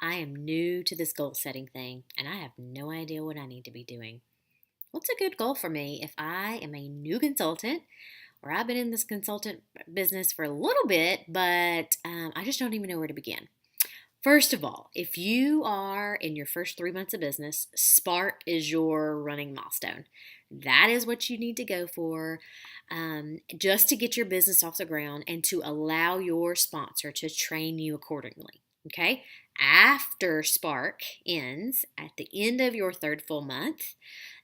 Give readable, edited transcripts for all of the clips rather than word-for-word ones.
I am new to this goal setting thing and I have no idea what I need to be doing. What's a good goal for me if I am a new consultant or I've been in this consultant business for a little bit, but I just don't even know where to begin? First of all, if you are in your first 3 months of business, Spark is your running milestone. That is what you need to go for just to get your business off the ground and to allow your sponsor to train you accordingly. Okay? After Spark ends at the end of your third full month,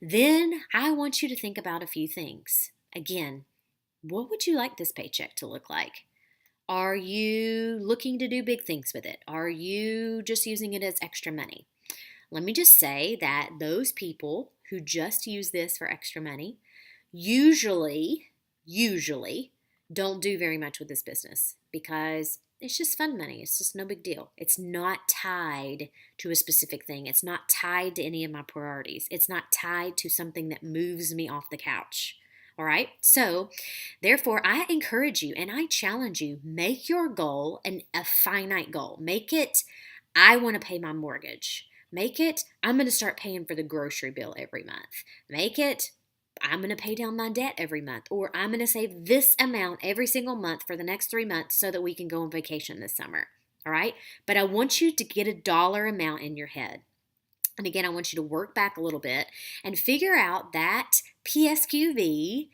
then I want you to think about a few things. Again, what would you like this paycheck to look like? Are you looking to do big things with it? Are you just using it as extra money? Let me just say that those people who just use this for extra money usually don't do very much with this business because it's just fun money. It's just no big deal. It's not tied to a specific thing. It's not tied to any of my priorities. It's not tied to something that moves me off the couch. All right. So, therefore, I encourage you and I challenge you, make your goal a finite goal. Make it, I want to pay my mortgage. Make it, I'm going to start paying for the grocery bill every month. Make it, I'm going to pay down my debt every month. Or I'm going to save this amount every single month for the next 3 months so that we can go on vacation this summer. All right. But I want you to get a dollar amount in your head. And again, I want you to work back a little bit and figure out that PSQV.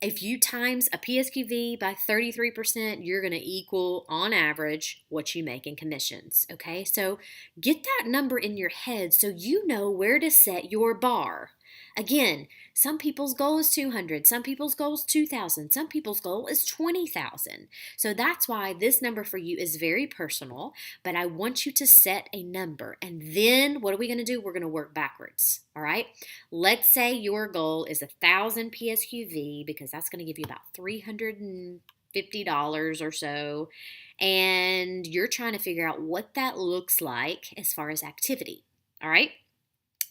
If you times a PSQV by 33%, you're going to equal, on average, what you make in commissions. Okay, so get that number in your head so you know where to set your bar. Again, some people's goal is 200, some people's goal is 2,000, some people's goal is 20,000. So that's why this number for you is very personal, but I want you to set a number. And then what are we going to do? We're going to work backwards. All right. Let's say your goal is 1,000 PSQV because that's going to give you about $350 or so. And you're trying to figure out what that looks like as far as activity. All right.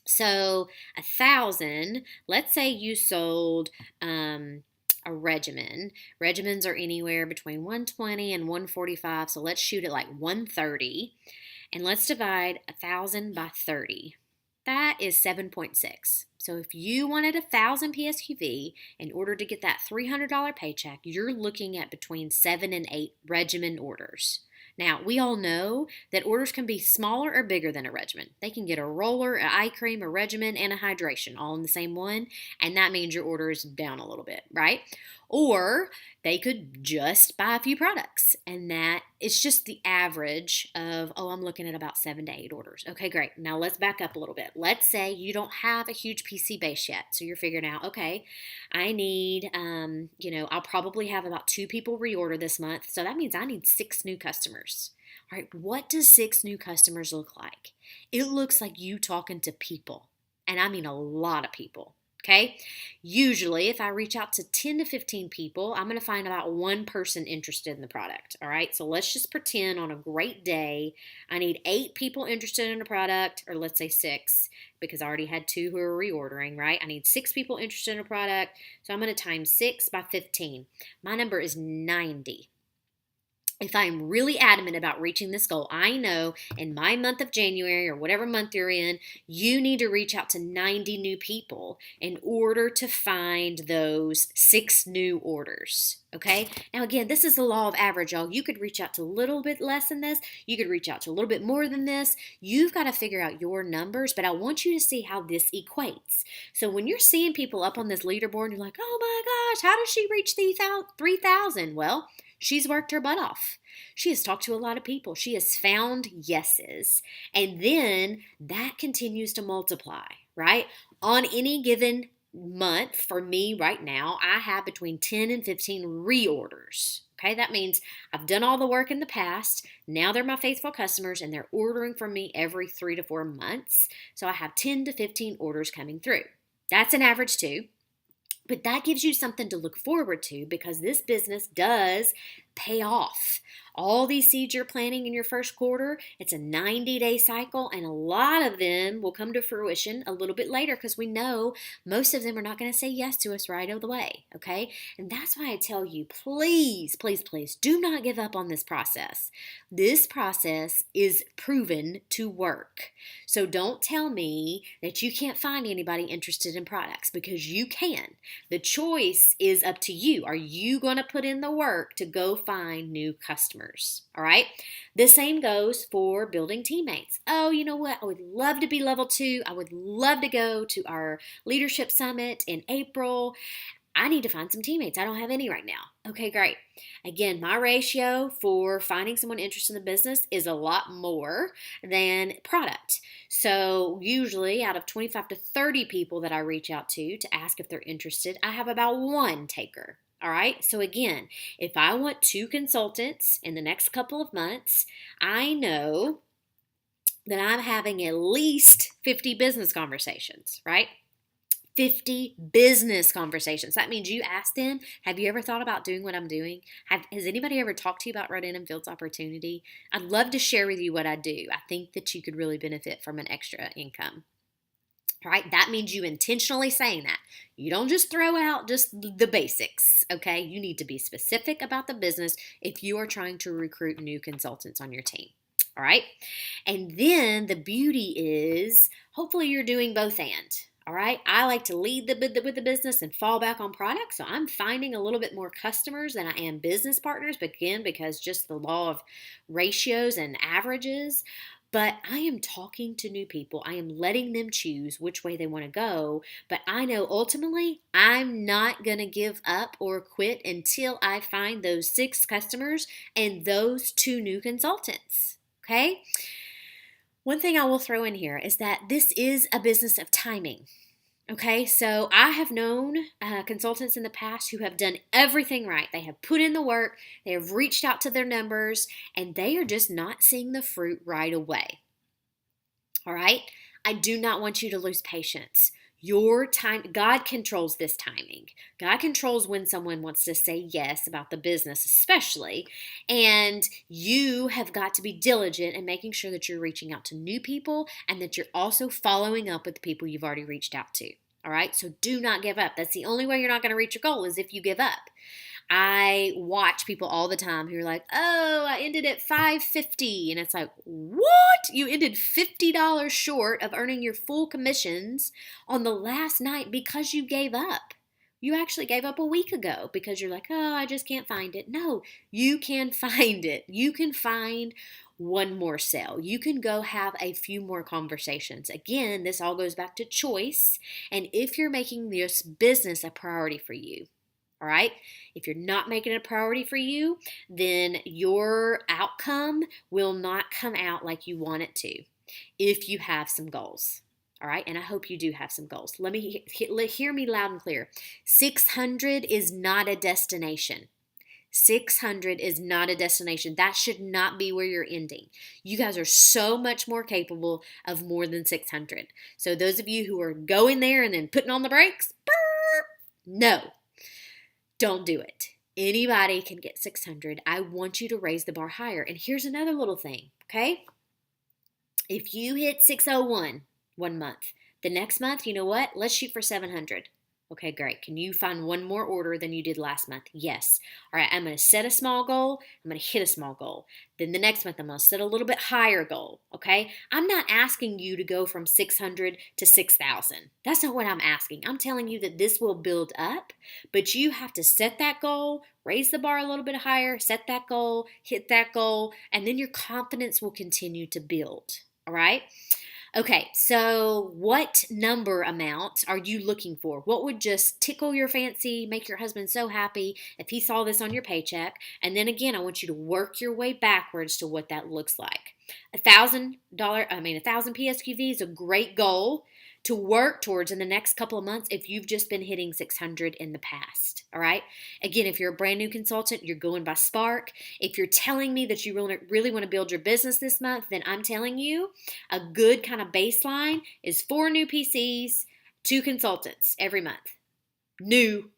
So 1,000, let's say you sold a regimen. Regimens are anywhere between 120 and 145. So let's shoot it like 130. And let's divide 1,000 by 30. That is 7.6. So if you wanted 1,000 PSQV in order to get that $300 paycheck, you're looking at between 7 and 8 regimen orders. Now, we all know that orders can be smaller or bigger than a regimen. They can get a roller, an eye cream, a regimen, and a hydration all in the same one, and that means your order is down a little bit, right? Or they could just buy a few products, and that it's just the average of, I'm looking at about 7 to 8 orders. Okay, great. Now let's back up a little bit. Let's say you don't have a huge PC base yet, so you're figuring out, okay, I need, I'll probably have about 2 people reorder this month, so that means I need 6 new customers. All right, what does 6 new customers look like? It looks like you talking to people, and I mean a lot of people. Okay, usually if I reach out to 10 to 15 people, I'm going to find about 1 person interested in the product. All right, so let's just pretend on a great day, I need 8 people interested in a product, or let's say 6, because I already had 2 who are reordering, right? I need 6 people interested in a product, so I'm going to times 6 by 15. My number is 90. If I'm really adamant about reaching this goal, I know in my month of January or whatever month you're in, you need to reach out to 90 new people in order to find those 6 new orders. Okay? Now, again, this is the law of average, y'all. You could reach out to a little bit less than this. You could reach out to a little bit more than this. You've got to figure out your numbers, but I want you to see how this equates. So when you're seeing people up on this leaderboard, you're like, oh my gosh, how does she reach 3,000? Well, she's worked her butt off. She has talked to a lot of people. She has found yeses. And then that continues to multiply, right? On any given month, for me right now, I have between 10 and 15 reorders. Okay, that means I've done all the work in the past. Now they're my faithful customers and they're ordering from me every 3 to 4 months. So I have 10 to 15 orders coming through. That's an average too. But that gives you something to look forward to because this business does pay off. All these seeds you're planting in your first quarter, it's a 90-day cycle, and a lot of them will come to fruition a little bit later because we know most of them are not going to say yes to us right away, okay? And that's why I tell you, please, please, please, do not give up on this process. This process is proven to work. So don't tell me that you can't find anybody interested in products, because you can. The choice is up to you. Are you going to put in the work to go find new customers? All right. The same goes for building teammates. Oh, you know what? I would love to be level 2. I would love to go to our leadership summit in April. I need to find some teammates. I don't have any right now. Okay, great. Again, my ratio for finding someone interested in the business is a lot more than product. So usually out of 25 to 30 people that I reach out to ask if they're interested, I have about 1 taker. All right. So again, if I want 2 consultants in the next couple of months, I know that I'm having at least 50 business conversations, right? 50 business conversations. That means you ask them, have you ever thought about doing what I'm doing? Has anybody ever talked to you about Rodan & Fields opportunity? I'd love to share with you what I do. I think that you could really benefit from an extra income. All right, that means you intentionally saying that. You don't just throw out just the basics, okay? You need to be specific about the business if you are trying to recruit new consultants on your team. All right, and then the beauty is hopefully you're doing both and. All right, I like to lead with the business and fall back on products. So I'm finding a little bit more customers than I am business partners, but again, because just the law of ratios and averages. But I am talking to new people. I am letting them choose which way they want to go. But I know ultimately I'm not going to give up or quit until I find those 6 customers and those 2 new consultants. Okay? One thing I will throw in here is that this is a business of timing. Okay, so I have known consultants in the past who have done everything right. They have put in the work, they have reached out to their numbers, and they are just not seeing the fruit right away. All right, I do not want you to lose patience. Your time, God controls this timing. God controls when someone wants to say yes about the business, especially. And you have got to be diligent in making sure that you're reaching out to new people and that you're also following up with the people you've already reached out to. All right. So do not give up. That's the only way you're not going to reach your goal is if you give up. I watch people all the time who are like, oh, I ended at $550. And it's like, what? You ended $50 short of earning your full commissions on the last night because you gave up. You actually gave up a week ago because you're like, oh, I just can't find it. No, you can find it. You can find one more sale. You can go have a few more conversations. Again, this all goes back to choice. And if you're making this business a priority for you, all right? If you're not making it a priority for you, then your outcome will not come out like you want it to if you have some goals. All right? And I hope you do have some goals. Let me hear me loud and clear. 600 is not a destination. 600 is not a destination. That should not be where you're ending. You guys are so much more capable of more than 600. So those of you who are going there and then putting on the brakes, no. Don't do it. Anybody can get 600. I want you to raise the bar higher. And here's another little thing, okay? If you hit 601 one month, the next month, you know what? Let's shoot for 700. Okay, great. Can you find one more order than you did last month? Yes. All right, I'm going to set a small goal. I'm going to hit a small goal. Then the next month, I'm going to set a little bit higher goal, okay? I'm not asking you to go from 600 to 6,000. That's not what I'm asking. I'm telling you that this will build up, but you have to set that goal, raise the bar a little bit higher, set that goal, hit that goal, and then your confidence will continue to build, all right? Okay, so what number amount are you looking for? What would just tickle your fancy, make your husband so happy if he saw this on your paycheck? And then again, I want you to work your way backwards to what that looks like. $1,000 PSQV is a great goal to work towards in the next couple of months if you've just been hitting 600 in the past, all right? Again, if you're a brand new consultant, you're going by Spark. If you're telling me that you really want to build your business this month, then I'm telling you a good kind of baseline is 4 new PCs, 2 consultants every month. New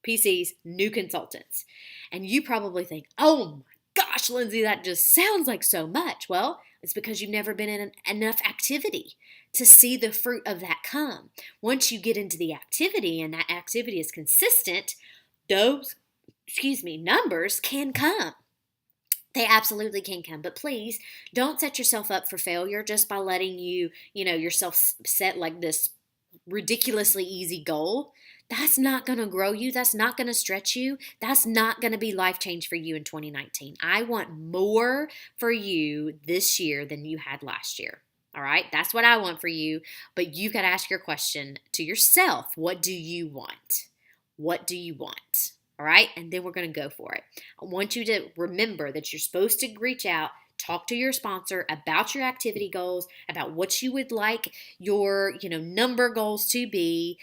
PCs, new consultants. And you probably think, oh my gosh, Lindsay, that just sounds like so much. Well, it's because you've never been in enough activity to see the fruit of that come. Once you get into the activity and that activity is consistent, those, numbers can come. They absolutely can come. But please don't set yourself up for failure just by letting yourself set like this ridiculously easy goal. That's not going to grow you. That's not going to stretch you. That's not going to be life change for you in 2019. I want more for you this year than you had last year. All right. That's what I want for you. But you've got to ask your question to yourself. What do you want? What do you want? All right. And then we're going to go for it. I want you to remember that you're supposed to reach out, talk to your sponsor about your activity goals, about what you would like your, number goals to be.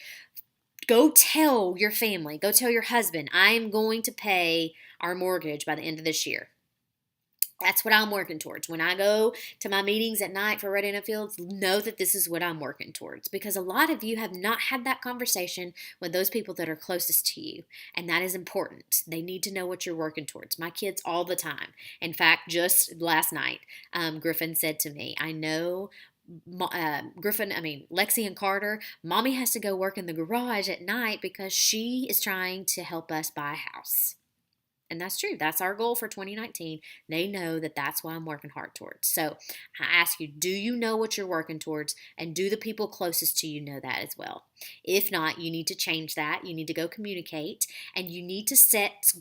Go tell your family, go tell your husband, I am going to pay our mortgage by the end of this year. That's what I'm working towards. When I go to my meetings at night for Ready Enough Fields, know that this is what I'm working towards, because a lot of you have not had that conversation with those people that are closest to you, and that is important. They need to know what you're working towards. My kids all the time. In fact, just last night, Griffin said to me, I know Lexi and Carter, Mommy has to go work in the garage at night because she is trying to help us buy a house. And that's true. That's our goal for 2019. They know that that's what I'm working hard towards. So I ask you, do you know what you're working towards? And do the people closest to you know that as well? If not, you need to change that. You need to go communicate, and you need to set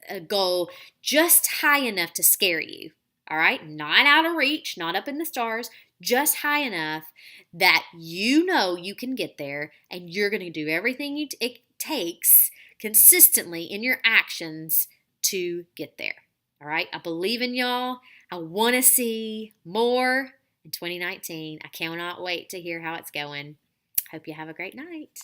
a goal just high enough to scare you. All right? Not out of reach, not up in the stars, just high enough that you know you can get there, and you're going to do everything it takes consistently in your actions to get there. All right? I believe in y'all. I want to see more in 2019. I cannot wait to hear how it's going. Hope you have a great night.